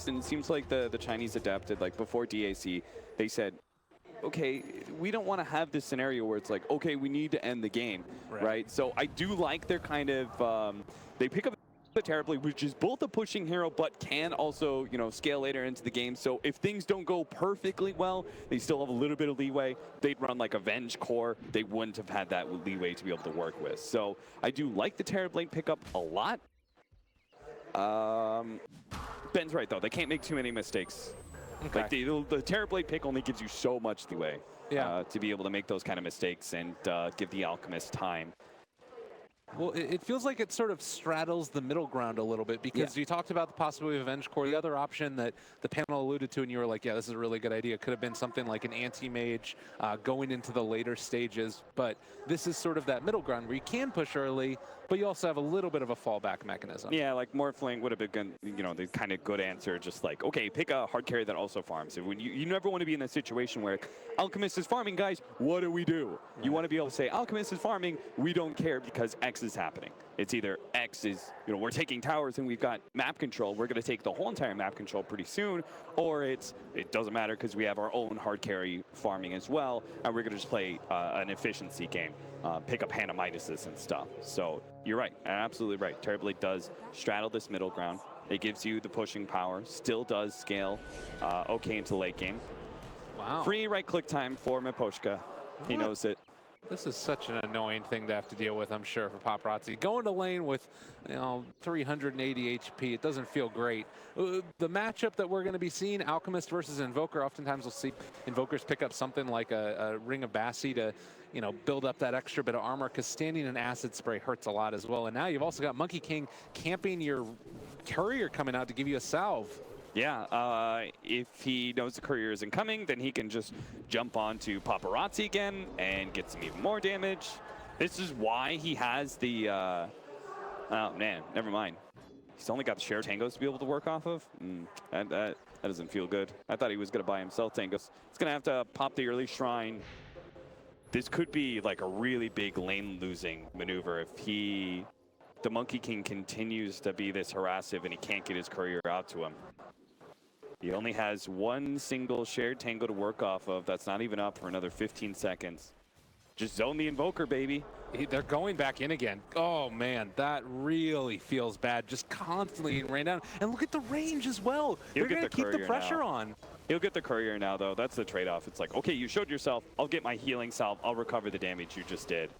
honest, and it seems like the Chinese adapted. Like before DAC, they said, okay, we don't want to have this scenario where it's like, okay, we need to end the game, right? So I do like their kind of, they pick up the Terribly, which is both a pushing hero, but can also, you know, scale later into the game. So if things don't go perfectly well, they still have a little bit of leeway. They'd run like a Venge core. They wouldn't have had that leeway to be able to work with. So I do like the Terrorblade pickup a lot. Ben's right, though. They can't make too many mistakes. Okay. Like the Terrorblade pick only gives you so much leeway to be able to make those kind of mistakes and give the Alchemist time. Well, it feels like it sort of straddles the middle ground a little bit because you talked about the possibility of Venge Core. The other option that the panel alluded to, and you were like, yeah, this is a really good idea, could have been something like an anti-mage going into the later stages. But this is sort of that middle ground where you can push early, but you also have a little bit of a fallback mechanism. Yeah, like Morphling would have been good, you know, the kind of good answer, just like, okay, pick a hard carry that also farms. And when you never want to be in a situation where Alchemist is farming, guys, what do we do? You want to be able to say, Alchemist is farming, we don't care because X is happening. It's either X is, you know, we're taking towers and we've got map control, we're going to take the whole entire map control pretty soon, or it doesn't matter because we have our own hard carry farming as well, and we're going to just play an efficiency game, pick up Hannah Midases and stuff. So you're right, absolutely right. Terrorblade does straddle this middle ground. It gives you the pushing power, still does scale okay into late game. Wow. Free right click time for Miposhka. He knows it. This is such an annoying thing to have to deal with, I'm sure, for Paparazzi. Going to lane with, you know, 380 HP, it doesn't feel great. The matchup that we're going to be seeing, Alchemist versus Invoker, oftentimes we'll see Invokers pick up something like a Ring of Bassi to, you know, build up that extra bit of armor, because standing in Acid Spray hurts a lot as well. And now you've also got Monkey King camping your courier coming out to give you a salve. Yeah, if he knows the courier isn't coming, then he can just jump onto Paparazzi again and get some even more damage. This is why he has the, oh man, never mind. He's only got the shared tangos to be able to work off of. That doesn't feel good. I thought he was going to buy himself tangos. He's going to have to pop the early shrine. This could be like a really big lane losing maneuver if the Monkey King continues to be this harassive and he can't get his courier out to him. He only has one single shared tango to work off of. That's not even up for another 15 seconds. Just zone the Invoker, baby. They're going back in again. Oh, man, that really feels bad. Just constantly getting rained down. And look at the range as well. They're going to keep the pressure on. He'll get the courier now, though. That's the trade-off. It's like, okay, you showed yourself. I'll get my healing salve. I'll recover the damage you just did.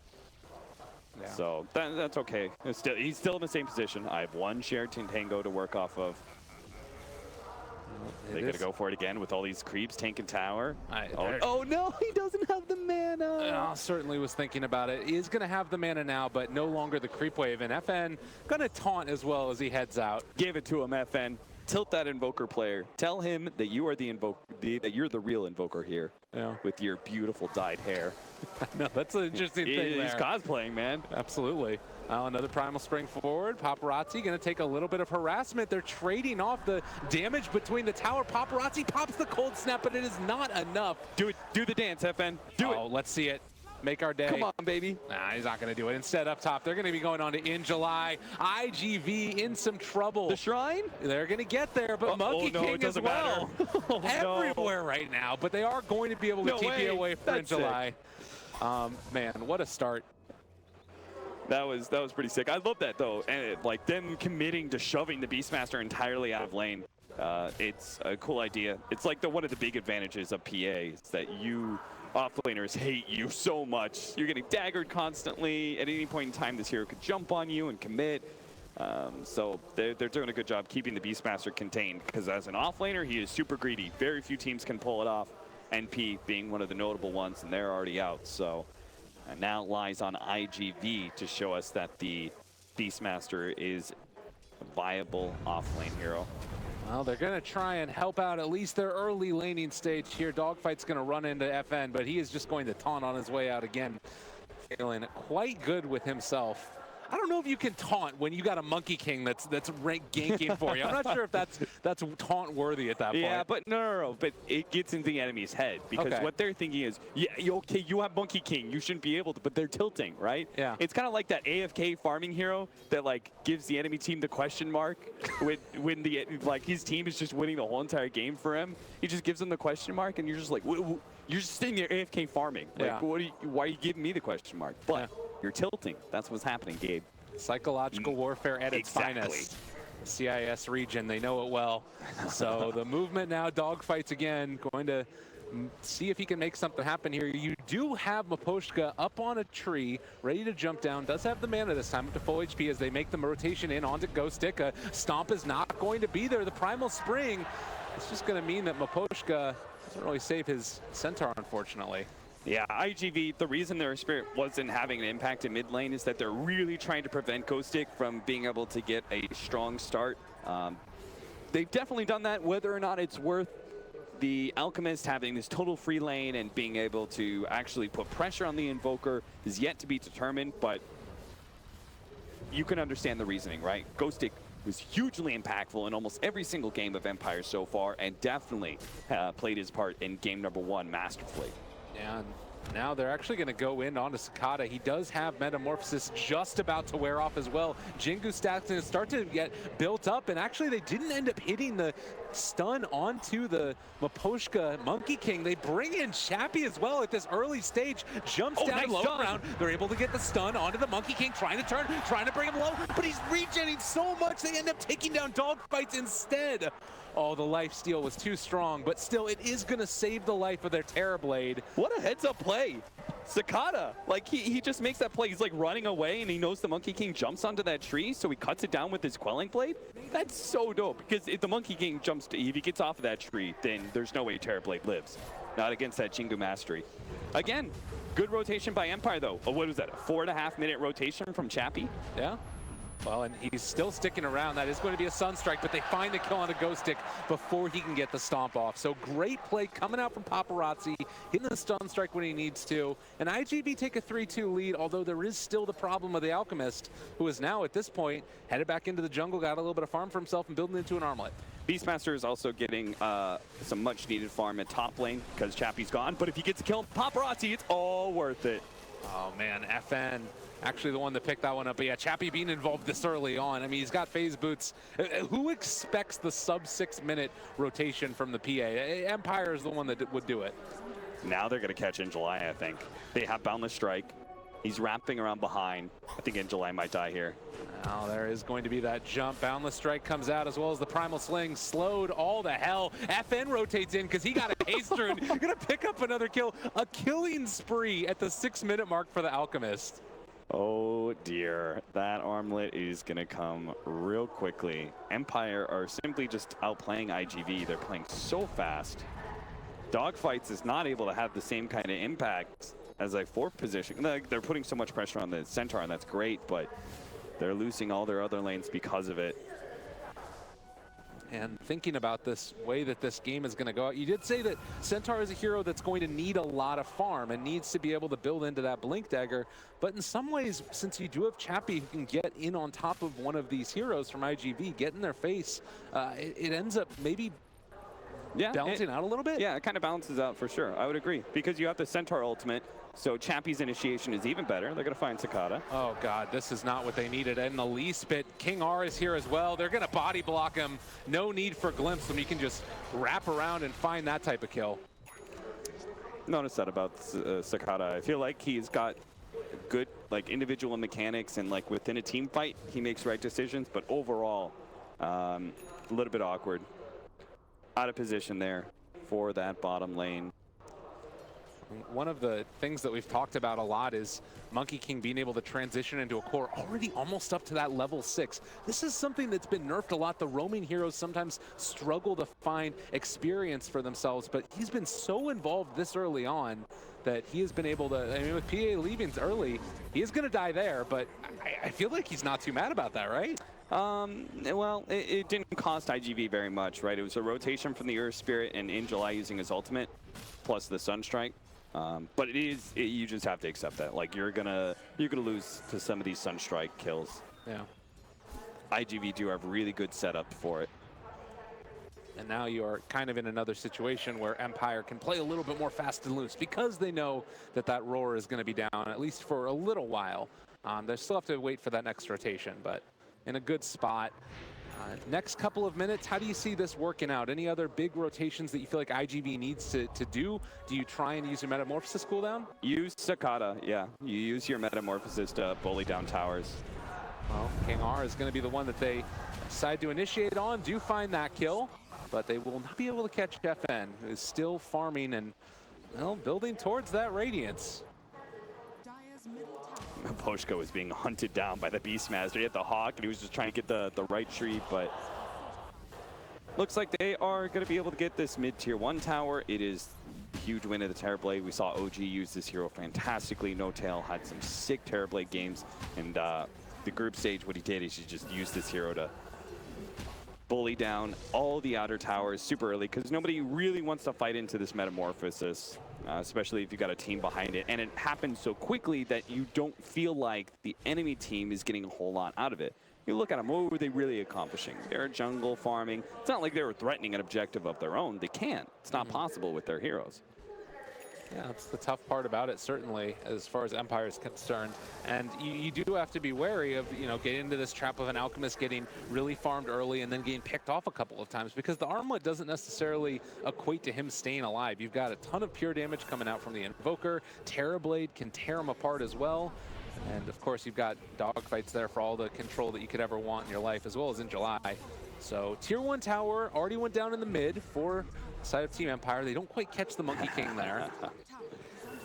Yeah. So that's okay. He's still in the same position. I have one shared tango to work off of. They gotta go for it again with all these creeps, tank and tower. Oh no, he doesn't have the mana. Certainly was thinking about it. He is gonna have the mana now, but no longer the creep wave. And FN gonna taunt as well as he heads out. Give it to him, FN. Tilt that Invoker player. Tell him that you are the that you're the real Invoker here. Yeah. With your beautiful dyed hair. No, that's an interesting thing there. He's cosplaying, man. Absolutely. Another Primal Spring forward. Paparazzi going to take a little bit of harassment. They're trading off the damage between the tower. Paparazzi pops the cold snap, but it is not enough. Do it. Do the dance, FN. Do it. Oh, let's see it. Make our day. Come on, baby. Nah, he's not going to do it. Instead, up top, they're going to be going on to In July. IG.V in some trouble. The Shrine? They're going to get there, but Monkey King as well. Everywhere right now, but they are going to be able to keep you away from In July. Man, what a start. That was pretty sick. I love that, though. And like them committing to shoving the Beastmaster entirely out of lane. It's a cool idea. It's like one of the big advantages of PA is that you offlaners hate you so much. You're getting daggered constantly. At any point in time, this hero could jump on you and commit. So they're doing a good job keeping the Beastmaster contained, because as an offlaner, he is super greedy. Very few teams can pull it off. NP being one of the notable ones, and they're already out. So now it lies on IG.V to show us that the Beastmaster is a viable offlane hero. Well, they're going to try and help out at least their early laning stage here. Dogfight's going to run into FN, but he is just going to taunt on his way out again. Feeling quite good with himself. I don't know if you can taunt when you got a Monkey King that's ganking for you. I'm not sure if that's taunt worthy at that point. Yeah, but no. But it gets into the enemy's head because what they're thinking is, yeah, okay, you have Monkey King, you shouldn't be able to, but they're tilting, right? Yeah. It's kind of like that AFK farming hero that like gives the enemy team the question mark when the like his team is just winning the whole entire game for him. He just gives them the question mark, and you're just like, you're just sitting there AFK farming. Like, why are you giving me the question mark? But you're tilting. That's what's happening, Gabe. Psychological warfare at its finest. CIS region, they know it well. So the movement now, dogfights again, going to see if he can make something happen here. You do have Miposhka up on a tree, ready to jump down. Does have the mana this time up to full HP as they make the rotation in onto Ghostic. Stomp is not going to be there. The Primal Spring, it's just going to mean that Miposhka doesn't really save his Centaur, unfortunately. Yeah, IGV, the reason their Spirit wasn't having an impact in mid lane is that they're really trying to prevent Ghostic from being able to get a strong start. They've definitely done that. Whether or not it's worth the Alchemist having this total free lane and being able to actually put pressure on the Invoker is yet to be determined, but you can understand the reasoning, right? Ghostic was hugely impactful in almost every single game of Empire so far, and definitely played his part in game number 1 masterfully. And now they're actually going to go in onto Sakata. He does have Metamorphosis just about to wear off as well. Jingu stats going to start to get built up, and actually they didn't end up hitting the stun onto the Miposhka Monkey King. They bring in Chappie as well at this early stage. Jumps down nice low stun. ground. They're able to get the stun onto the Monkey King, trying to turn, trying to bring him low, but he's regenerating so much they end up taking down dogfights instead. Oh, the life steal was too strong, but still it is going to save the life of their Terrorblade. What a heads-up play. Sakata, like he just makes that play. He's like running away, and he knows the Monkey King jumps onto that tree, so he cuts it down with his Quelling Blade. That's so dope, because if the Monkey King jumps, if he gets off of that tree, then there's no way Terrorblade lives. Not against that Jingu Mastery. Again, good rotation by Empire, though. What was that, a 4.5-minute rotation from Chappie? Yeah. Well, and he's still sticking around. That is going to be a Sunstrike, but they find the kill on the Ghostic before he can get the stomp off. So great play coming out from Paparazzi, hitting the Sunstrike when he needs to. And IGV take a 3-2 lead, although there is still the problem of the Alchemist, who is now, at this point, headed back into the jungle, got a little bit of farm for himself, and building into an armlet. Beastmaster is also getting some much-needed farm at top lane because Chappie's gone. But if he gets a kill on Paparazzi, it's all worth it. Oh, man, FN. Actually the one that picked that one up. But yeah, Chappie being involved this early on. I mean, he's got phase boots. Who expects the sub 6-minute rotation from the PA? Empire is the one that would do it. Now they're going to catch In July, I think. They have Boundless Strike. He's wrapping around behind. I think In July might die here. Now there is going to be that jump. Boundless Strike comes out as well as the Primal Sling. Slowed all the hell. FN rotates in because he got a haste rune. Gonna pick up another kill. A killing spree at the 6-minute mark for the Alchemist. Oh dear, that armlet is gonna come real quickly. Empire are simply just outplaying IGV. They're playing so fast. Dogfights is not able to have the same kind of impact as a 4th position. They're putting so much pressure on the Centaur, and that's great, but they're losing all their other lanes because of it. And thinking about this way that this game is going to go out, you did say that Centaur is a hero that's going to need a lot of farm and needs to be able to build into that Blink Dagger. But in some ways, since you do have Chappie who can get in on top of one of these heroes from IGV, get in their face, it ends up maybe balancing out a little bit? Yeah, it kind of balances out for sure. I would agree. Because you have the Centaur ultimate, so Chappie's initiation is even better. They're going to find Sakata. Oh, God, this is not what they needed in the least bit. King R is here as well. They're going to body block him. No need for glimpse when you can just wrap around and find that type of kill. Notice that about Sakata. I feel like he's got good individual mechanics, and within a team fight, he makes right decisions. But overall, a little bit awkward. Out of position there for that bottom lane. One of the things that we've talked about a lot is Monkey King being able to transition into a core already almost up to that level 6. This is something that's been nerfed a lot. The roaming heroes sometimes struggle to find experience for themselves, but he's been so involved this early on that he has been able to, I mean, with PA leaving early, he is going to die there, but I feel like he's not too mad about that, right? Well, it didn't cost IGV very much, right? It was a rotation from the Earth Spirit and In July using his ultimate, plus the Sunstrike. But you just have to accept that. Like you're gonna lose to some of these Sunstrike kills. Yeah. IGV do have really good setup for it. And now you are kind of in another situation where Empire can play a little bit more fast and loose because they know that that roar is going to be down, at least for a little while. They still have to wait for that next rotation, but in a good spot. Next couple of minutes, how do you see this working out? Any other big rotations that you feel like IGV needs to do? Do you try and use your Metamorphosis cooldown? Use Sakata, yeah. You use your Metamorphosis to bully down towers. Well, King R is going to be the one that they decide to initiate on. Do find that kill, but they will not be able to catch FN, who is still farming and, well, building towards that Radiance. Poshka was being hunted down by the Beastmaster. He had the Hawk, and he was just trying to get the right tree, but looks like they are going to be able to get this mid-tier 1 tower. It is a huge win of the Terrorblade. We saw OG use this hero fantastically. No Tail had some sick Terrorblade games, and the group stage, what he did is he just used this hero to bully down all the outer towers super early, because nobody really wants to fight into this Metamorphosis, especially if you got a team behind it. And it happens so quickly that you don't feel like the enemy team is getting a whole lot out of it. You look at them, what were they really accomplishing? They're jungle farming. It's not like they were threatening an objective of their own. They can't. It's not possible with their heroes. Yeah, that's the tough part about it, certainly, as far as Empire is concerned. And you do have to be wary of, getting into this trap of an Alchemist getting really farmed early and then getting picked off a couple of times, because the armlet doesn't necessarily equate to him staying alive. You've got a ton of pure damage coming out from the Invoker. Terrorblade can tear him apart as well. And, of course, you've got dogfights there for all the control that you could ever want in your life, as well as in July. So, Tier 1 tower already went down in the mid for side of Team Empire. They don't quite catch the Monkey King there.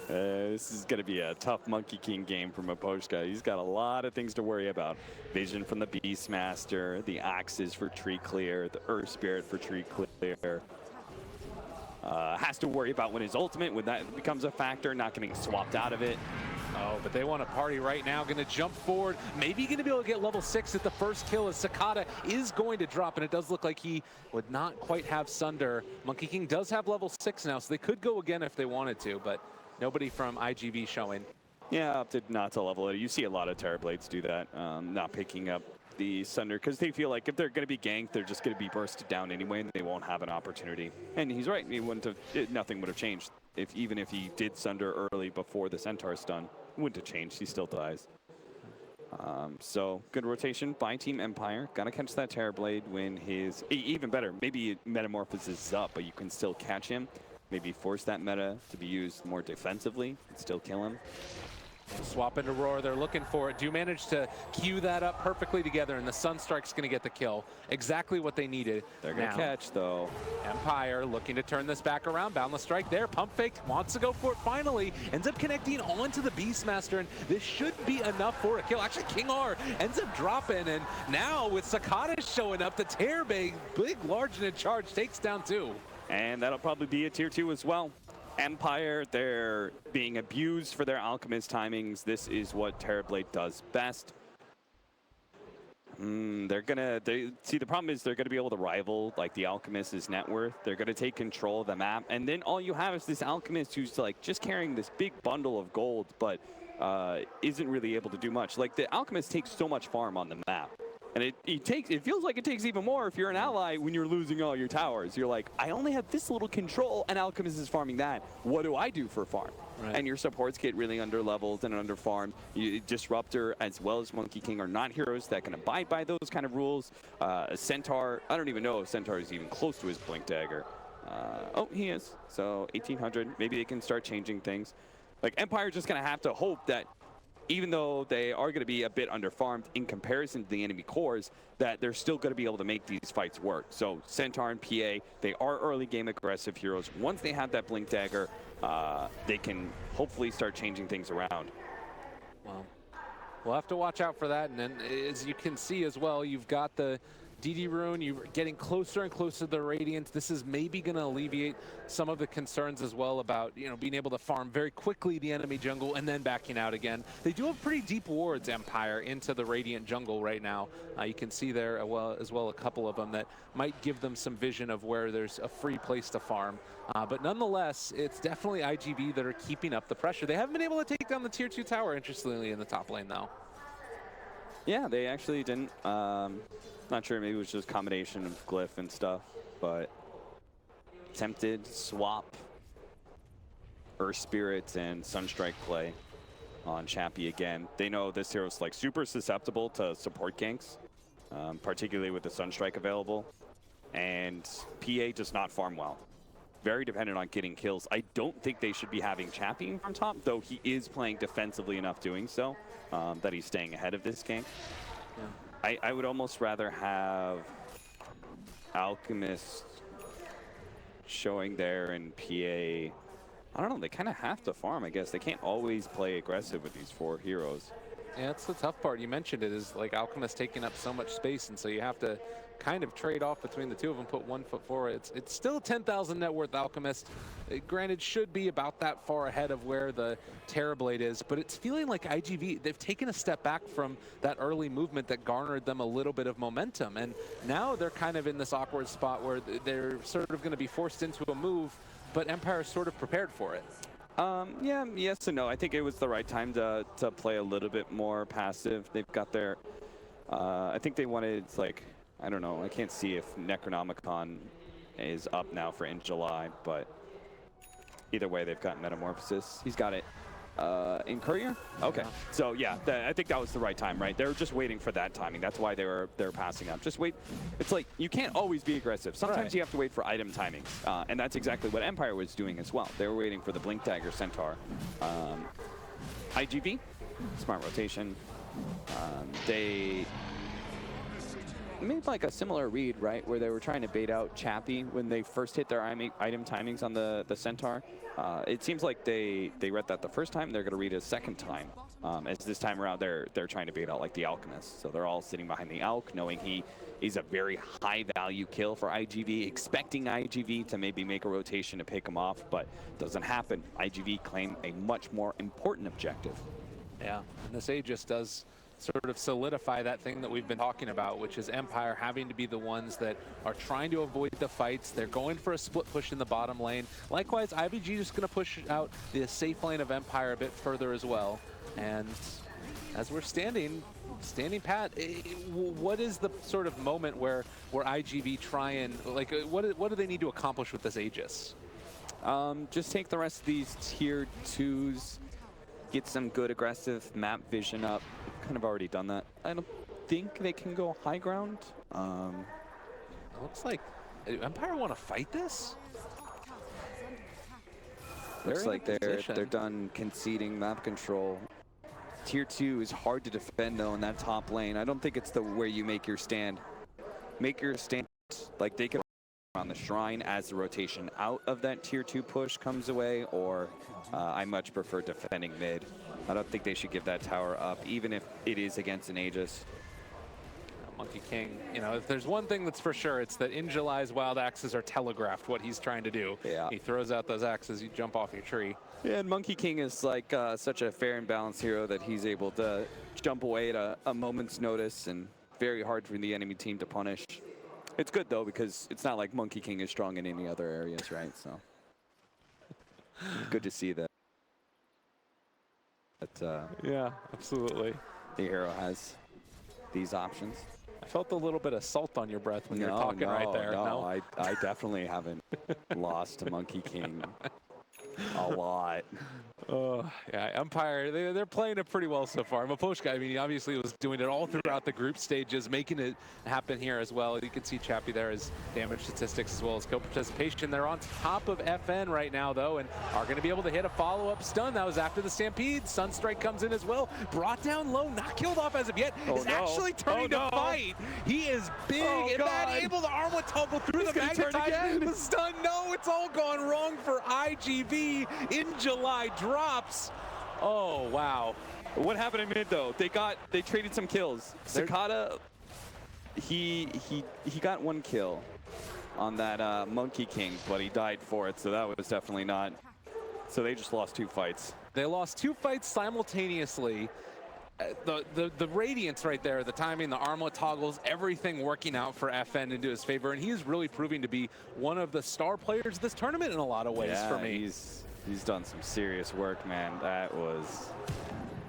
This is going to be a tough Monkey King game from Aposhka. He's got a lot of things to worry about. Vision from the Beastmaster, the Axes for tree clear, the Earth Spirit for tree clear. Has to worry about when his ultimate, when that becomes a factor, not getting swapped out of it. Oh, but they want to party right now. Going to jump forward. Maybe going to be able to get level 6 at the first kill, as Sakata is going to drop, and it does look like he would not quite have Sunder. Monkey King does have level 6 now, so they could go again if they wanted to, but nobody from IGV showing. Yeah, opted not to level it. You see a lot of Terrorblades do that, not picking up the Sunder, because they feel like if they're going to be ganked, they're just going to be bursted down anyway, and they won't have an opportunity. And he's right. He wouldn't have. Nothing would have changed even if he did Sunder early before the Centaur stun. It wouldn't have changed. He still dies. So good rotation by Team Empire. Gotta catch that Terrorblade when his even better. Maybe Metamorphosis is up, but you can still catch him. Maybe force that meta to be used more defensively and still kill him. Swap into Roar, they're looking for it. Do manage to queue that up perfectly together, and the Sunstrike's going to get the kill. Exactly what they needed. They're going to catch, though. Empire looking to turn this back around. Boundless Strike there. Pump fake, wants to go for it finally. Ends up connecting onto the Beastmaster, and this should be enough for a kill. Actually, King R ends up dropping, and now with Sakata showing up, the Terrorblade, big, large, and in charge, takes down 2. And that'll probably be a tier 2 as well. Empire, they're being abused for their Alchemist timings. This is what Terrorblade does best. See, the problem is they're gonna be able to rival like the Alchemist's net worth. They're gonna take control of the map, and then all you have is this Alchemist who's like just carrying this big bundle of gold, but isn't really able to do much. Like the Alchemist takes so much farm on the map. And it feels like it takes even more if you're an ally when you're losing all your towers. You're like, I only have this little control, and Alchemist is farming that. What do I do for farm? Right. And your supports get really under-leveled and under-farmed. Disruptor as well as Monkey King are not heroes that can abide by those kind of rules. Centaur, I don't even know if Centaur is even close to his Blink Dagger. Oh, he is. So 1800, maybe they can start changing things. Like Empire's just going to have to hope that even though they are going to be a bit underfarmed in comparison to the enemy cores, that they're still going to be able to make these fights work. So Centaur and PA, they are early game aggressive heroes. Once they have that Blink Dagger, they can hopefully start changing things around. Well, we'll have to watch out for that. And then as you can see as well, you've got the DD Rune, you're getting closer and closer to the Radiant. This is maybe going to alleviate some of the concerns as well about, being able to farm very quickly the enemy jungle and then backing out again. They do have pretty deep wards, Empire, into the Radiant jungle right now. You can see there as well a couple of them that might give them some vision of where there's a free place to farm. But nonetheless, it's definitely IG.V that are keeping up the pressure. They haven't been able to take down the tier 2 tower, interestingly, in the top lane, though. Yeah, they actually didn't. Not sure, maybe it was just a combination of glyph and stuff, but tempted swap Earth Spirits and Sunstrike play on Chappie again. They know this hero's like super susceptible to support ganks, particularly with the Sunstrike available, and PA does not farm well. Very dependent on getting kills. I don't think they should be having Chappie from top, though he is playing defensively enough doing so that he's staying ahead of this game. Yeah. I would almost rather have Alchemist showing there and PA. I don't know, they kind of have to farm, I guess. They can't always play aggressive with these 4 heroes. Yeah, that's the tough part. You mentioned it, is like Alchemist taking up so much space, and so you have to kind of trade off between the two of them, put 1 foot forward. It's still 10,000 net worth Alchemist. Granted, should be about that far ahead of where the Terrorblade is, but it's feeling like IG.V, they've taken a step back from that early movement that garnered them a little bit of momentum, and now they're kind of in this awkward spot where they're sort of going to be forced into a move, but Empire is sort of prepared for it. Yeah, yes and no. I think it was the right time to play a little bit more passive. They've got their, I think they wanted, like, I don't know, I can't see if Necronomicon is up now for in July, but either way, they've got Metamorphosis. He's got it in Courier? Okay. Yeah. So yeah, I think that was the right time, right? They were just waiting for that timing. That's why they're passing up. Just wait. It's like, you can't always be aggressive. Sometimes you have to wait for item timings. And that's exactly what Empire was doing as well. They were waiting for the Blink Dagger Centaur. IG.V, smart rotation. They made like a similar read, right, where they were trying to bait out Chappie when they first hit their item timings on the Centaur. It seems like they read that the first time. They're going to read it a second time. As this time around, they're trying to bait out like the Alchemist. So they're all sitting behind the Alch, knowing he is a very high value kill for IG.V, expecting IG.V to maybe make a rotation to pick him off, but doesn't happen. IG.V claim a much more important objective. Yeah, and this Aegis does sort of solidify that thing that we've been talking about, which is Empire having to be the ones that are trying to avoid the fights. They're going for a split push in the bottom lane. Likewise, IVG is going to push out the safe lane of Empire a bit further as well. And as we're standing pat, what is the sort of moment where IG.V try and, like, what do they need to accomplish with this Aegis? Just take the rest of these tier 2s, get some good aggressive map vision up. Kind of already done that. I don't think they can go high ground. Looks like Empire want to fight this. Looks like they're done conceding map control. Tier 2 is hard to defend though in that top lane. I don't think it's the where you make your stand. Make your stand like they could on the shrine as the rotation out of that tier 2 push comes away, or I much prefer defending mid. I don't think they should give that tower up, even if it is against an Aegis. Monkey King, if there's one thing that's for sure, it's that in July's wild axes are telegraphed what he's trying to do. Yeah. He throws out those axes, you jump off your tree. Yeah, and Monkey King is like such a fair and balanced hero that he's able to jump away at a moment's notice, and very hard for the enemy team to punish. It's good though, because it's not like Monkey King is strong in any other areas, right? So good to see that. Yeah, absolutely. The hero has these options. I felt a little bit of salt on your breath when you were talking right there. No, I definitely haven't lost to Monkey King a lot. Yeah, Empire, they're playing it pretty well so far. Maposhka, I mean, he obviously was doing it all throughout the group stages, making it happen here as well. You can see Chappie there as damage statistics as well as co-participation. They're on top of FN right now, though, and are going to be able to hit a follow-up stun. That was after the Stampede. Sunstrike comes in as well. Brought down low, not killed off as of yet. Is actually turning to fight. He is big and bad, able to armlet toggle through the magnetize. The stun, no, it's all gone wrong for IG.V. in July. Drops. Oh, wow. What happened in mid though? They traded some kills. Cicada he got 1 kill on that Monkey King, but he died for it, so that was definitely not. So they just lost 2 fights. They lost 2 fights simultaneously. The radiance right there, the timing, the armlet toggles, everything working out for FN into his favor, and he's really proving to be one of the star players of this tournament in a lot of ways for me. He's done some serious work, man. That was,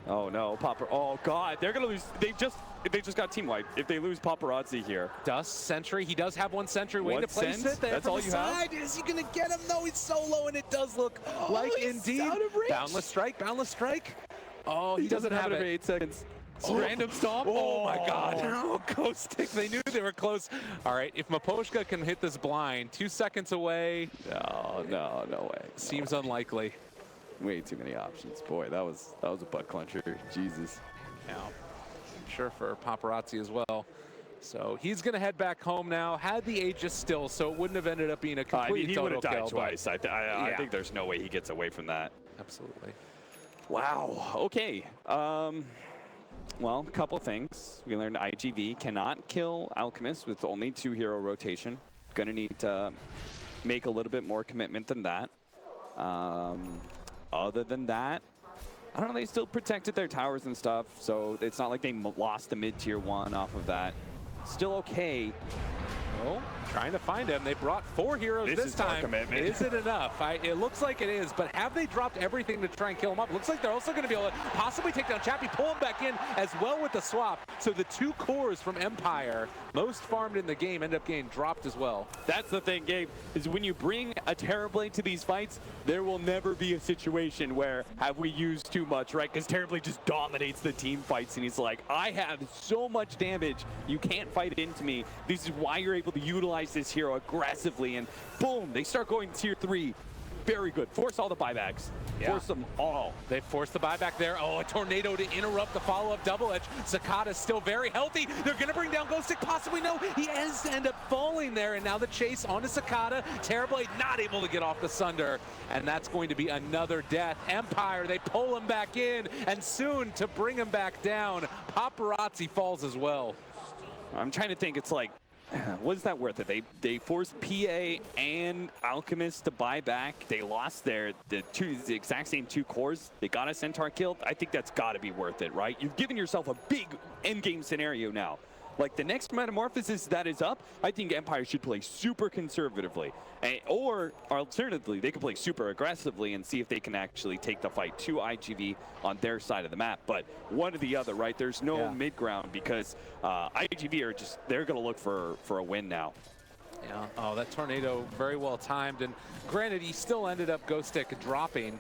oh no, oh God, they're gonna lose. They just got team wiped. If they lose Paparazzi here. Dust sentry, he does have 1 sentry waiting to place it there. That's all you have? Is he gonna get him? No, he's solo, and it does look like indeed. Boundless strike, boundless strike. Oh, he doesn't have it. For 8 seconds. Random stomp. Oh my God. No, Ghost Stick. They knew they were close. All right, if Miposhka can hit this blind, 2 seconds away. No way. Seems unlikely. Way too many options. Boy, that was a butt clencher. Jesus. Yeah, I'm sure for Paparazzi as well. So he's going to head back home now. Had the Aegis still, so it wouldn't have ended up being a complete he would have died twice. I yeah. think there's no way he gets away from that. Absolutely. Wow. Okay. Well, a couple things. We learned IGV cannot kill Alchemist with only 2 hero rotation. Gonna need to make a little bit more commitment than that. Other than that, I don't know, they still protected their towers and stuff, so it's not like they lost the mid-tier 1 off of that. Still okay. Oh, trying to find him. They brought 4 heroes this time. Is it enough? It looks like it is, but have they dropped everything to try and kill him up? Looks like they're also going to be able to possibly take down Chappie, pull him back in as well with the swap. So the 2 cores from Empire, most farmed in the game, end up getting dropped as well. That's the thing, Gabe, is when you bring a Terrorblade to these fights, there will never be a situation where have we used too much, right? Because Terrorblade just dominates the team fights, and he's like, I have so much damage, you can't fight it into me. This is why you're able to utilize this hero aggressively, and boom, they start going tier 3. Very good. Force all the buybacks. Yeah. Force them all. They forced the buyback there. Oh, a tornado to interrupt the follow-up double edge. Sakata's still very healthy. They're going to bring down Ghost Stick. Possibly no. He ends to end up falling there, and now the chase onto Sakata. Terrorblade not able to get off the Sunder, and that's going to be another death. Empire, they pull him back in, and soon to bring him back down, Paparazzi falls as well. I'm trying to think. It's like, what is that worth it? They forced PA and Alchemist to buy back. They lost the exact same 2 cores. They got a Centaur killed. I think that's got to be worth it, right? You've given yourself a big endgame scenario now. Like the next Metamorphosis that is up, I think Empire should play super conservatively. Or alternatively, they could play super aggressively and see if they can actually take the fight to IGV on their side of the map. But one or the other, right? There's no mid-ground because IGV are just, they're going to look for a win now. Yeah. Oh, that tornado very well timed, and granted, he still ended up Ghost Stick dropping.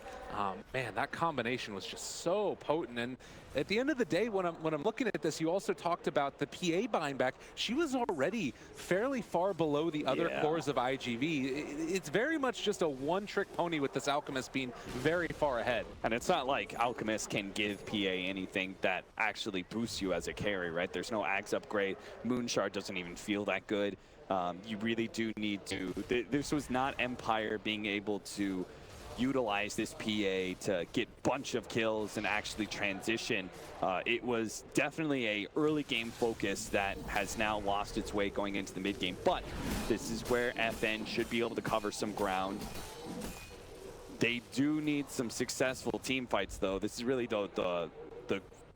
Man, that combination was just so potent. And at the end of the day, when I'm looking at this, you also talked about the PA buying back. She was already fairly far below the other cores of IGV. It's very much just a one-trick pony with this Alchemist being very far ahead. And it's not like Alchemist can give PA anything that actually boosts you as a carry, right? There's no Axe upgrade. Moonshard doesn't even feel that good. You really do need to. This was not Empire being able to utilize this PA to get bunch of kills and actually transition. It was definitely a early game focus that has now lost its way going into the mid game. But this is where FN should be able to cover some ground. They do need some successful team fights, though. This is really the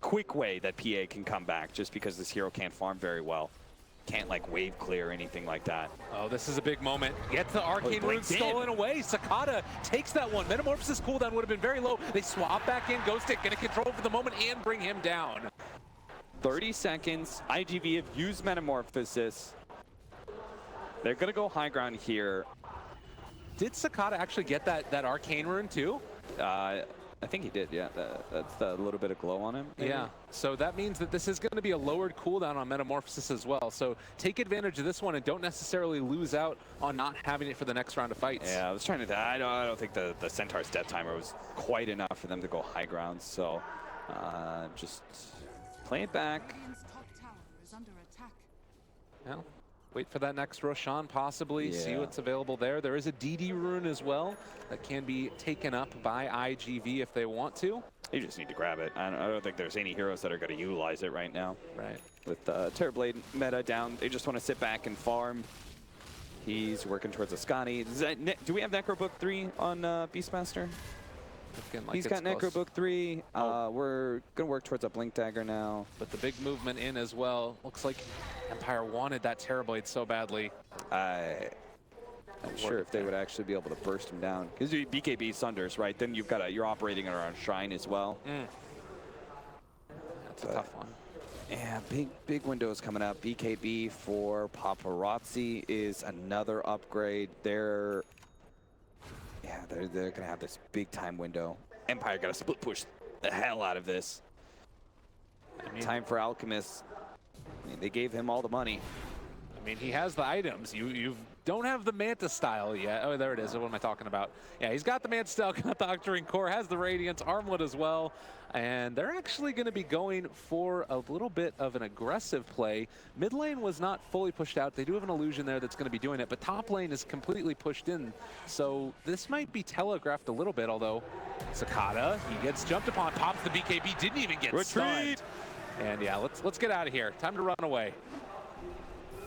quick way that PA can come back, just because this hero can't farm very well. Can't like wave clear or anything like that. Oh, this is a big moment. Gets the arcane rune stolen away. Sakata takes that one. Metamorphosis cooldown would have been very low. They swap back in. Ghost Stick gonna control for the moment and bring him down. 30 seconds. IGV have used Metamorphosis. They're gonna go high ground here. Did Sakata actually get that arcane rune too? I think he did, yeah. That's the little bit of glow on him. Maybe. Yeah, so that means that this is going to be a lowered cooldown on Metamorphosis as well. So take advantage of this one and don't necessarily lose out on not having it for the next round of fights. Yeah, I was trying to, I don't think the Centaur's death timer was quite enough for them to go high ground. So just play it back. Yeah. Wait for that next Roshan, possibly, see what's available there. There is a DD rune as well that can be taken up by IGV if they want to. You just need to grab it. I don't think there's any heroes that are going to utilize it right now. Right. With Terrorblade meta down, they just want to sit back and farm. He's working towards a Scotty. Do we have Necrobook 3 on Beastmaster? Like He's got Necrobook 3. We're going to work towards a Blink Dagger now. But the big movement in as well. Looks like Empire wanted that Terrorblade so badly. I'm sure if they would actually be able to burst him down. Because you BKB Sunders, right? Then you're operating around Shrine as well. That's a tough one. Yeah, big windows coming up. BKB for Paparazzi is another upgrade. They're gonna have this big time window. Empire gotta split push the hell out of this. Time for Alchemist. I mean, they gave him all the money. I mean, he has the items. You don't have the Manta style yet. Oh, there it is. What am I talking about? Yeah, he's got the Manta style, got the Octarine Core, has the Radiance, Armlet as well. And they're actually going to be going for a little bit of an aggressive play. Mid lane was not fully pushed out. They do have an illusion there that's going to be doing it, but top lane is completely pushed in. So this might be telegraphed a little bit, although Cicada, he gets jumped upon, pops the BKB, didn't even get stunned. And yeah, let's get out of here. Time to run away.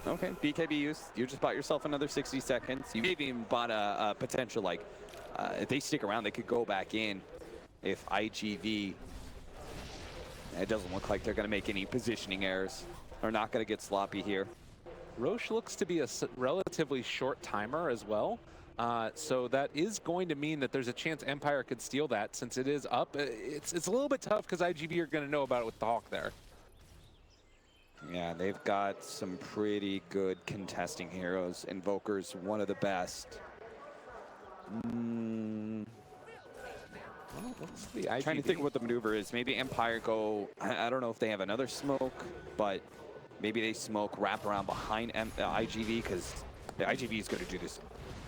Okay, BKB use. You just bought yourself another 60 seconds. You maybe even bought a potential, like, if they stick around, they could go back in if IGV. It doesn't look like they're going to make any positioning errors. They're not going to get sloppy here. Roche looks to be a relatively short timer as well. So that is going to mean that there's a chance Empire could steal that since it is up. It's a little bit tough because IGV are going to know about it with the Hawk there. Yeah, they've got some pretty good contesting heroes. Invoker's one of the best. Well, trying to think what the maneuver is. Maybe Empire go, I don't know if they have another smoke, but maybe they smoke wrap around behind IGV because the IGV is going to do this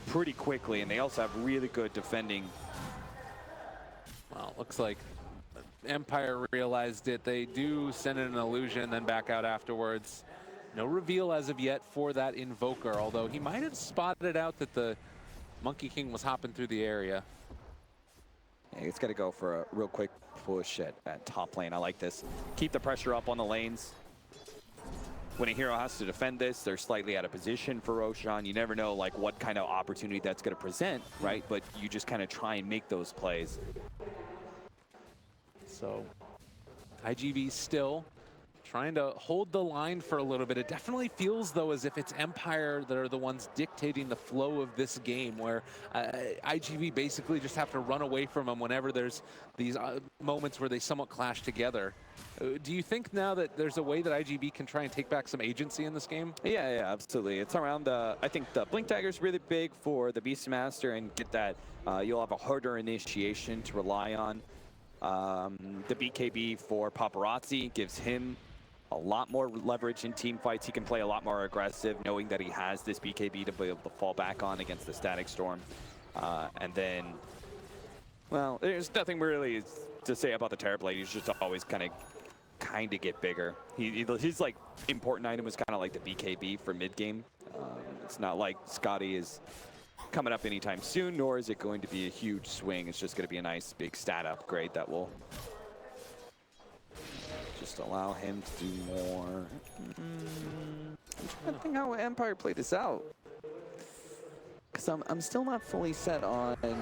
pretty quickly, and they also have really good defending. Well, looks like Empire realized it. They do send in an illusion, then back out afterwards. No reveal as of yet for that Invoker, although he might have spotted out that the Monkey King was hopping through the area. Yeah, he's got to go for a real quick push at top lane. I like this. Keep the pressure up on the lanes. When a hero has to defend this, they're slightly out of position for Roshan. You never know like what kind of opportunity that's going to present, right? But you just kind of try and make those plays. So IGV still trying to hold the line for a little bit. It definitely feels, though, as if it's Empire that are the ones dictating the flow of this game, where IGV basically just have to run away from them whenever there's these moments where they somewhat clash together. Do you think now that there's a way that IGV can try and take back some agency in this game? Yeah, absolutely. It's around I think the Blink Dagger is really big for the Beastmaster, and get that, you'll have a harder initiation to rely on. The BKB for Paparazzi gives him a lot more leverage in team fights. He can play a lot more aggressive, knowing that he has this BKB to be able to fall back on against the Static Storm. And then, well, there's nothing really to say about the Terrorblade. He's just always kind of get bigger. His like important item was kind of like the BKB for mid game. It's not like Scotty is coming up anytime soon, nor is it going to be a huge swing. It's just going to be a nice big stat upgrade that will just allow him to do more. I'm trying to think how Empire played this out, because I'm still not fully set on. Well,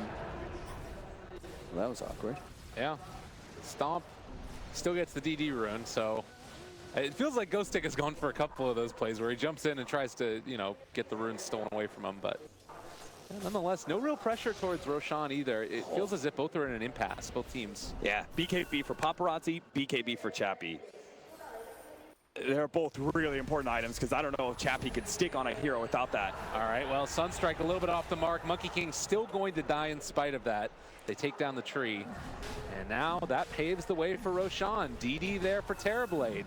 that was awkward. Yeah, Stomp still gets the DD rune, so it feels like Ghost Stick has gone for a couple of those plays where he jumps in and tries to, you know, get the runes stolen away from him, but nonetheless, no real pressure towards Roshan either. It feels as if both are in an impasse, both teams. Yeah, BKB for Paparazzi, BKB for Chappie. They're both really important items, because I don't know if Chappie could stick on a hero without that. All right, well, Sunstrike a little bit off the mark. Monkey King still going to die in spite of that. They take down the tree. And now that paves the way for Roshan. DD there for Terrorblade.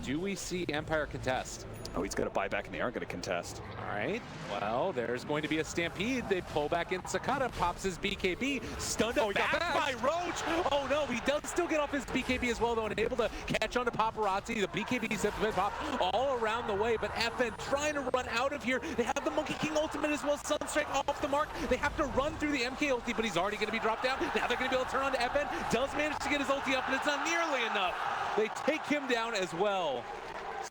Do we see Empire contest? Oh, he's got to buy back, and they aren't going to contest. All right. Well, there's going to be a stampede. They pull back in. Sakata pops his BKB. Stunned up back by Roach. Oh, no. He does still get off his BKB as well, though, and able to catch on to Paparazzi. The BKB set to pop all around the way, but FN trying to run out of here. They have the Monkey King ultimate as well. Sunstrike off the mark. They have to run through the MK ulti, but he's already going to be dropped down. Now they're going to be able to turn on to FN. Does manage to get his ulti up, but it's not nearly enough. They take him down as well.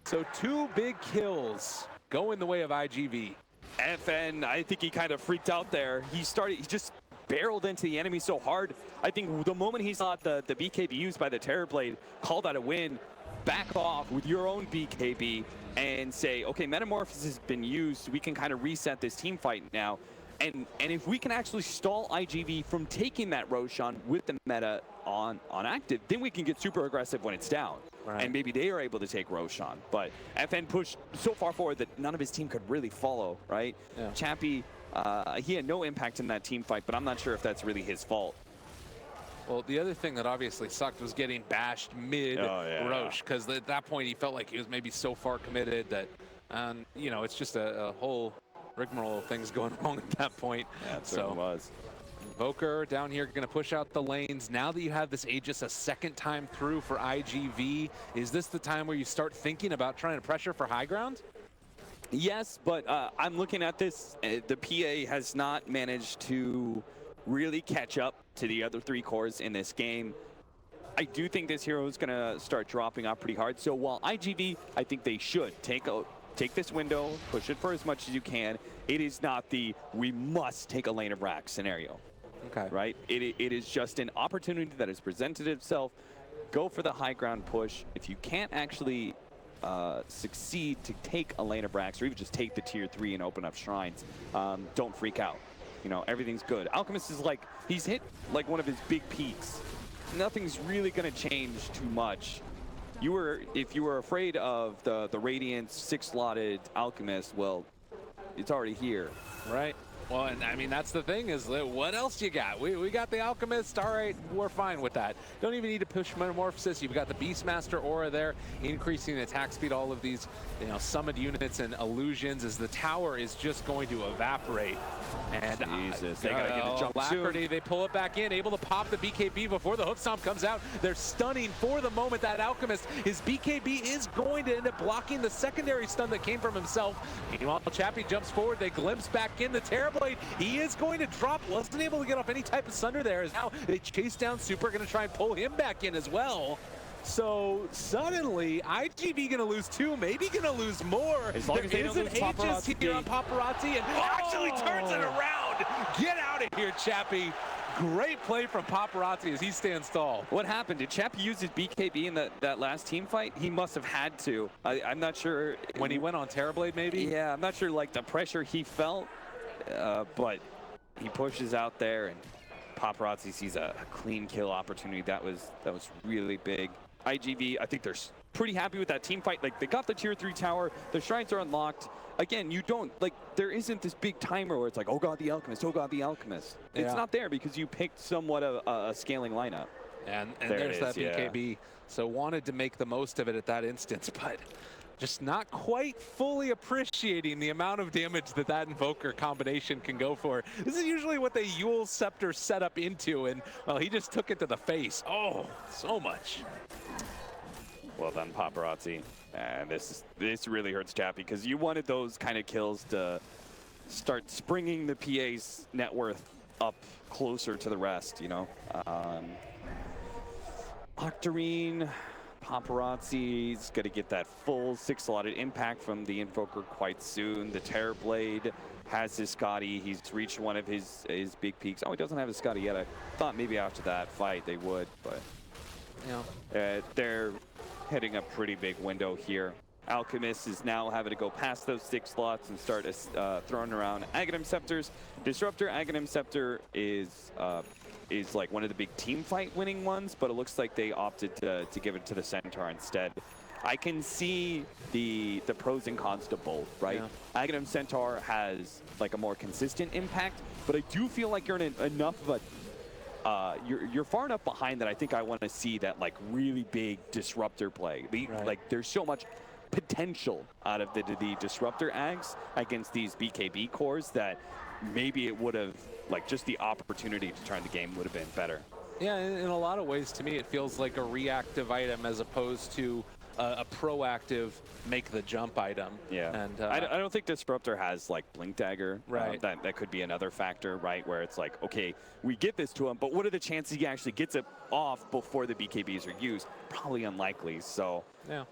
So 2 big kills go in the way of IGV. FN, I think he kind of freaked out there. He just barreled into the enemy so hard. I think the moment he saw the BKB used by the Terrorblade, called that a win, back off with your own BKB and say, okay, Metamorphosis has been used. We can kind of reset this team fight now. And if we can actually stall IGV from taking that Roshan with the meta on active, then we can get super aggressive when it's down. Right. And maybe they are able to take Roshan. But FN pushed so far forward that none of his team could really follow, right? Yeah. Chappie, he had no impact in that team fight, but I'm not sure if that's really his fault. Well, the other thing that obviously sucked was getting bashed mid-Roche, because at that point he felt like he was maybe so far committed that, you know, it's just a whole rigmarole of things going wrong at that point. Yeah, it certainly was. Invoker down here going to push out the lanes. Now that you have this Aegis a second time through for IGV, is this the time where you start thinking about trying to pressure for high ground? Yes, but I'm looking at this. The PA has not managed to really catch up to the other 3 cores in this game. I do think this hero is going to start dropping off pretty hard. So while IGV, I think they should take this window, push it for as much as you can. It is not the we must take a lane of rack scenario. Okay. Right? It is just an opportunity that has presented itself. Go for the high ground push. If you can't actually succeed to take a lane of racks or even just take the tier 3 and open up shrines, don't freak out. You know, everything's good. Alchemist is like, he's hit like one of his big peaks. Nothing's really going to change too much. If you were afraid of the Radiant 6-slotted Alchemist, well, it's already here. Right. Well, and I mean, that's the thing is, what else you got? We got the Alchemist. All right, we're fine with that. Don't even need to push Metamorphosis. You've got the Beastmaster aura there, increasing attack speed, all of these, you know, summoned units and illusions as the tower is just going to evaporate. And Jesus, they gotta get a jump Alacrity, they pull it back in, able to pop the BKB before the Hoof Stomp comes out. They're stunning for the moment that Alchemist. His BKB is going to end up blocking the secondary stun that came from himself. Meanwhile, Chappie jumps forward, they glimpse back in the Terrorblade. He is going to drop, wasn't able to get off any type of sunder there, as now they chase down Super, gonna try and pull him back in as well. So suddenly, IGV gonna lose 2, maybe gonna lose more. As long as they don't lose Paparazzi here on Paparazzi, and actually turns it around. Get out of here, Chappie. Great play from Paparazzi as he stands tall. What happened? Did Chappie use his BKB in that last team fight? He must have had to. I'm not sure. When he went on Terrorblade, maybe? Yeah, I'm not sure like the pressure he felt, but he pushes out there and Paparazzi sees a clean kill opportunity. That was really big. IGV, I think they're pretty happy with that team fight. Like, they got the tier 3 tower, the shrines are unlocked. Again, you don't, like, there isn't this big timer where it's like, oh god, the Alchemist, oh god, the Alchemist. Yeah. It's not there because you picked somewhat of a scaling lineup. And there's that BKB. Yeah. So wanted to make the most of it at that instance, but just not quite fully appreciating the amount of damage that Invoker combination can go for. This is usually what they Yule Scepter set up into, and, well, he just took it to the face. Oh, so much. Well done, Paparazzi. And this really hurts Chappie, because you wanted those kind of kills to start springing the PA's net worth up closer to the rest, you know? Octarine, Paparazzi's going to get that full 6-slotted impact from the Invoker quite soon. The Terrorblade has his Scotty. He's reached one of his big peaks. Oh, he doesn't have his Scotty yet. I thought maybe after that fight they would, but they're hitting a pretty big window here. Alchemist is now having to go past those 6 slots and start throwing around Aghanim Scepters. Disruptor Aghanim Scepter is like one of the big team fight winning ones, but it looks like they opted to give it to the Centaur instead. I can see the pros and cons to both, right? Yeah. Aghanim Centaur has like a more consistent impact, but I do feel like you're in enough of a you're far enough behind that I think I want to see that like really big disruptor play. Right. Like there's so much potential out of the disruptor ags against these BKB cores that maybe it would have, like, just the opportunity to turn the game would have been better. Yeah, in a lot of ways, to me, it feels like a reactive item as opposed to a proactive make the jump item. Yeah, and I don't think Disruptor has like Blink Dagger. Right. That could be another factor, right? Where it's like, okay, we get this to him, but what are the chances he actually gets it off before the BKBs are used? Probably unlikely. So yeah.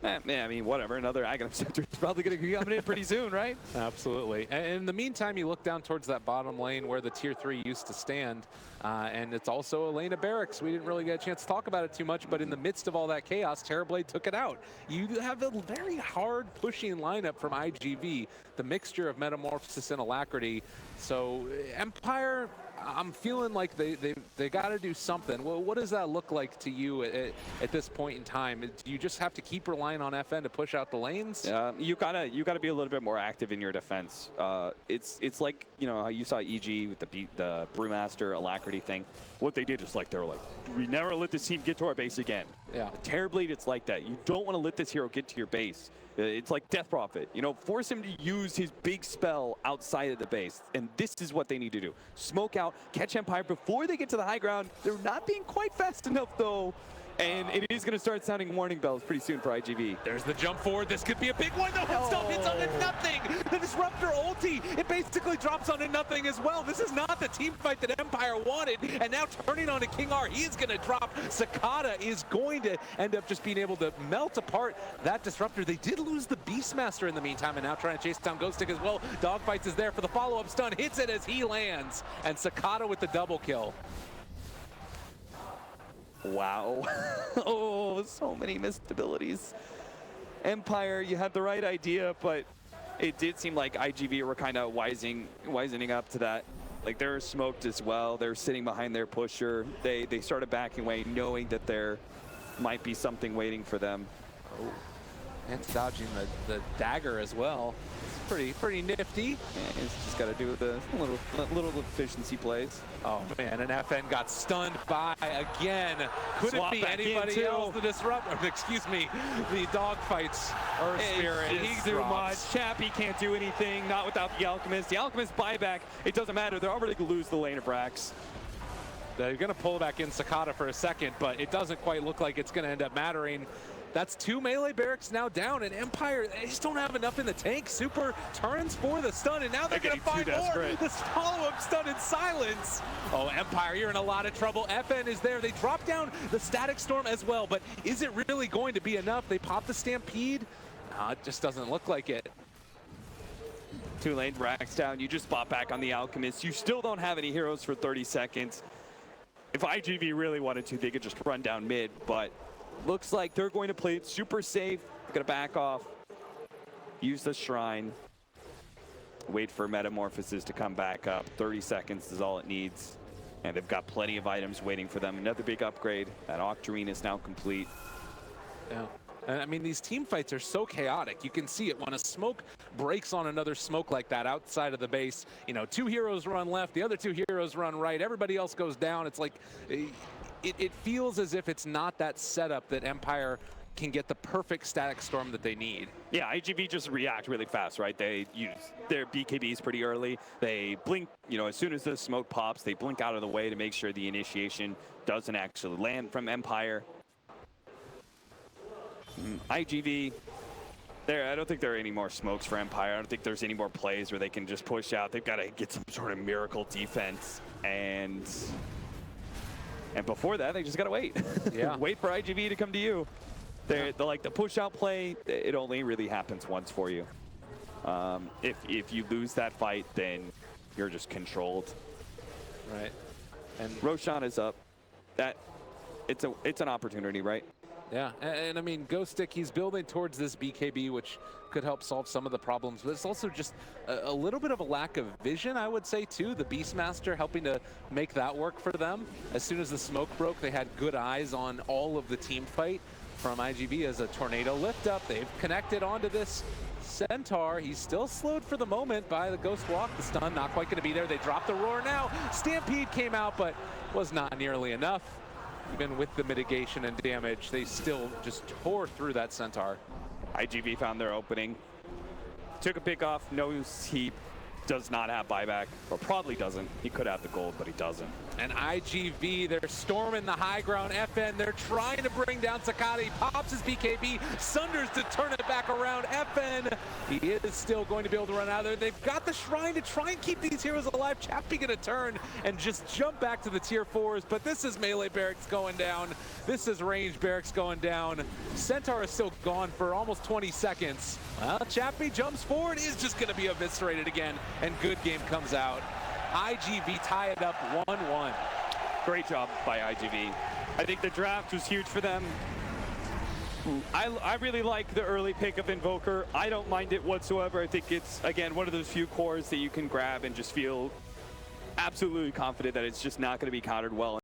I mean, whatever. Another Aghanim Scepter is probably going to be coming in pretty soon, right? Absolutely. And in the meantime, you look down towards that bottom lane where the tier 3 used to stand, and it's also a lane of barracks. We didn't really get a chance to talk about it too much, but in the midst of all that chaos, Terrorblade took it out. You have a very hard pushing lineup from IGV, the mixture of Metamorphosis and Alacrity. So Empire, I'm feeling like they got to do something. Well, what does that look like to you at this point in time? Do you just have to keep relying on FN to push out the lanes? You gotta be a little bit more active in your defense. It's like, you know, how you saw EG with the Brewmaster Alacrity thing. What they did is like, they were like, we never let this team get to our base again. Yeah. Terrorblade, it's like that. You don't want to let this hero get to your base. It's like Death Prophet. You know, force him to use his big spell outside of the base. And this is what they need to do. Smoke out, catch Empire before they get to the high ground. They're not being quite fast enough, though. And it is going to start sounding warning bells pretty soon for IGV. There's the jump forward. This could be a big one. The Hookstone hits onto nothing. The Disruptor ulti, it basically drops onto nothing as well. This is not the team fight that Empire wanted. And now turning on to King R, he's going to drop. Cicada is going to end up just being able to melt apart that Disruptor. They did lose the Beastmaster in the meantime, and now trying to chase down Ghostic as well. Dogfights is there for the follow-up stun. Hits it as he lands. And Cicada with the double kill. Wow. Oh, so many missed abilities. Empire, you had the right idea, but it did seem like IGV were kind of wisening up to that. Like, they're smoked as well. They're sitting behind their pusher. They started backing away, knowing that there might be something waiting for them. Oh, and dodging the dagger as well. Pretty nifty. Yeah, he's just got to do the little efficiency plays. Oh man, and FN got stunned by again. Could Swap it be back anybody else? The disruptor, excuse me, the Dogfights Earth Spirit He is too dropped. much. Chappie can't do anything, not without the Alchemist. The Alchemist buyback, it doesn't matter. They're already going to lose the lane of Brax. They're going to pull back in Cicada for a second, but it doesn't quite look like it's going to end up mattering. That's 2 melee barracks now down, and Empire, they just don't have enough in the tank. Super turns for the stun, and now they're going to find more. This follow-up stun in silence. Oh, Empire, you're in a lot of trouble. FN is there. They drop down the Static Storm as well, but is it really going to be enough? They pop the Stampede. No, it just doesn't look like it. 2 lane Brax down. You just bought back on the Alchemist. You still don't have any heroes for 30 seconds. If IGV really wanted to, they could just run down mid, but looks like they're going to play it super safe. They're going to back off, use the Shrine, wait for Metamorphosis to come back up. 30 seconds is all it needs. And they've got plenty of items waiting for them. Another big upgrade. That Octarine is now complete. Yeah. And I mean, these team fights are so chaotic. You can see it when a smoke breaks on another smoke like that outside of the base. You know, 2 heroes run left, the other 2 heroes run right. Everybody else goes down. It's like, it feels as if it's not that setup that Empire can get the perfect static storm that they need. Yeah, IGV just react really fast, right? They use their BKBs pretty early. They blink, you know, as soon as the smoke pops, they blink out of the way to make sure the initiation doesn't actually land from Empire. IGV, I don't think there are any more smokes for Empire. I don't think there's any more plays where they can just push out. They've got to get some sort of miracle defense. And before that, they just got to wait. Yeah. Wait for IGV to come to you. They're like the push out play, it only really happens once for you. If you lose that fight, then you're just controlled. Right. And Roshan is up. It's an opportunity, right? Yeah, and I mean, Ghostic, he's building towards this BKB, which could help solve some of the problems, but it's also just a little bit of a lack of vision, I would say, too. The Beastmaster helping to make that work for them. As soon as the smoke broke, they had good eyes on all of the team fight from IGV as a tornado lift up. They've connected onto this Centaur, he's still slowed for the moment by the Ghost Walk. The stun not quite going to be there. They drop the roar now. Stampede came out, but was not nearly enough. Even with the mitigation and damage, they still just tore through that Centaur. IGV found their opening. Took a pick off, knows he does not have buyback, or probably doesn't. He could have the gold, but he doesn't. And IGV, they're storming the high ground. FN, they're trying to bring down Sakati. Pops his BKB, Sunders to turn it back around. FN, he is still going to be able to run out of there. They've got the Shrine to try and keep these heroes alive. Chappie gonna turn and just jump back to the tier 4s, but this is melee barracks going down. This is range barracks going down. Centaur is still gone for almost 20 seconds. Well, Chappie jumps forward, is just gonna be eviscerated again, and good game comes out. IG.V tie it up 1-1. Great job by IGV. I think the draft was huge for them. I really like the early pick of Invoker. I don't mind it whatsoever. I think it's, again, one of those few cores that you can grab and just feel absolutely confident that it's just not going to be countered well.